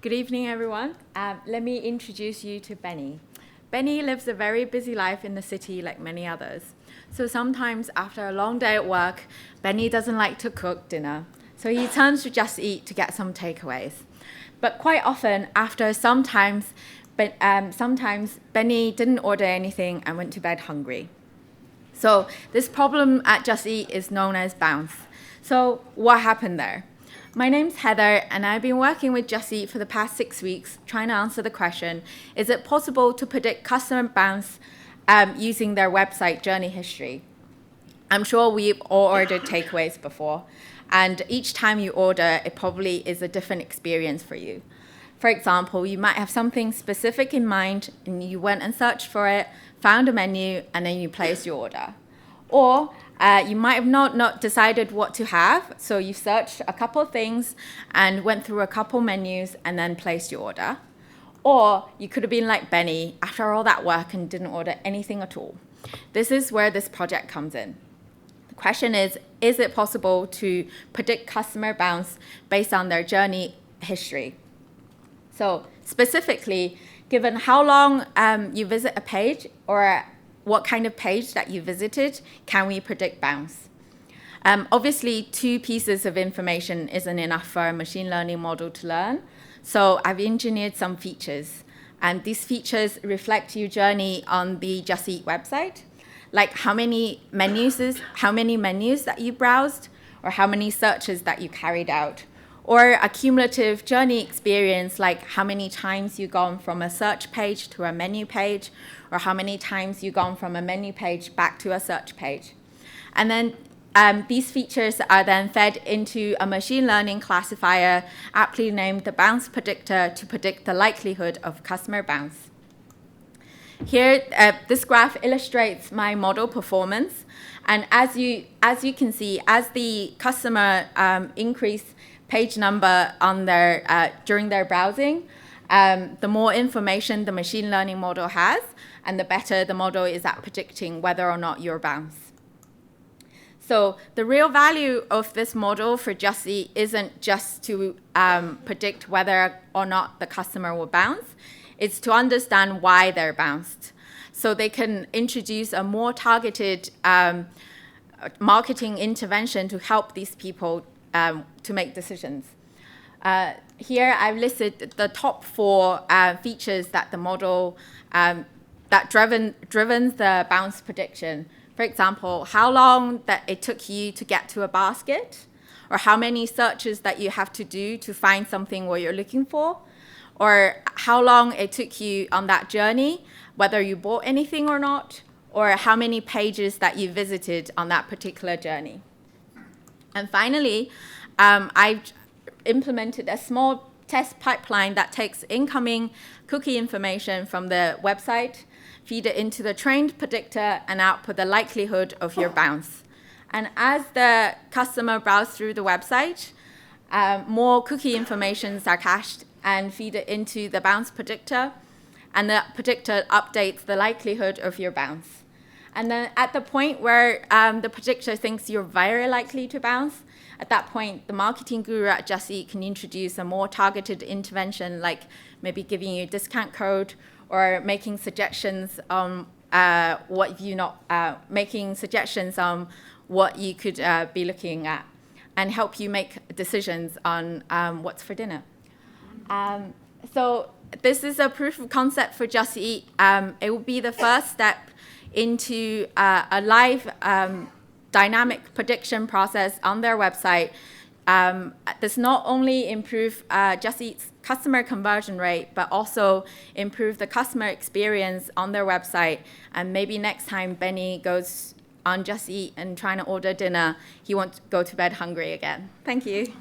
Good evening, everyone. Let me introduce you to Benny. Benny lives a very busy life in the city like many others. So sometimes after a long day at work, Benny doesn't like to cook dinner. So he turns to Just Eat to get some takeaways. But quite often, sometimes Benny didn't order anything and went to bed hungry. So this problem at Just Eat is known as bounce. So what happened there? My name's Heather, and I've been working with Just Eat for the past 6 weeks, trying to answer the question, is it possible to predict customer bounce using their website journey history? I'm sure we've all ordered takeaways before, and each time you order, it probably is a different experience for you. For example, you might have something specific in mind, and you went and searched for it, found a menu, and then you placed your order. Or you might have not decided what to have, so you searched a couple of things and went through a couple menus and then placed your order. Or you could have been like Benny after all that work and didn't order anything at all. This is where this project comes in. The question is it possible to predict customer bounce based on their journey history? So specifically, given how long you visit a page or what kind of page that you visited, can we predict bounce? Obviously, 2 pieces of information isn't enough for a machine learning model to learn. So I've engineered some features. And these features reflect your journey on the Just Eat website, like how many menus that you browsed, or how many searches that you carried out, or a cumulative journey experience, like how many times you've gone from a search page to a menu page, or how many times you've gone from a menu page back to a search page. And then these features are then fed into a machine learning classifier aptly named the bounce predictor to predict the likelihood of customer bounce. Here, this graph illustrates my model performance. And as you can see, as the customer increase page number on during their browsing, the more information the machine learning model has, and the better the model is at predicting whether or not you'll bounce. So the real value of this model for Just Eat isn't just to predict whether or not the customer will bounce. It's to understand why they're bounced. So they can introduce a more targeted marketing intervention to help these people to make decisions. Here I've listed the top 4 features that the model that driven the bounce prediction. For example, how long that it took you to get to a basket, or how many searches that you have to do to find something what you're looking for, or how long it took you on that journey, whether you bought anything or not, or how many pages that you visited on that particular journey. And finally, I've implemented a small test pipeline that takes incoming cookie information from the website, feed it into the trained predictor, and output the likelihood of your bounce. And as the customer browses through the website, more cookie informations are cached and feed it into the bounce predictor, and the predictor updates the likelihood of your bounce. And then at the point where the predictor thinks you're very likely to bounce, at that point, the marketing guru at Just Eat can introduce a more targeted intervention, like maybe giving you a discount code or making suggestions on what you could be looking at, and help you make decisions on what's for dinner. So this is a proof of concept for Just Eat. It will be the first step into a live dynamic prediction process on their website. This not only improve Just Eat's customer conversion rate, but also improve the customer experience on their website. And maybe next time Benny goes on Just Eat and trying to order dinner, he won't go to bed hungry again. Thank you.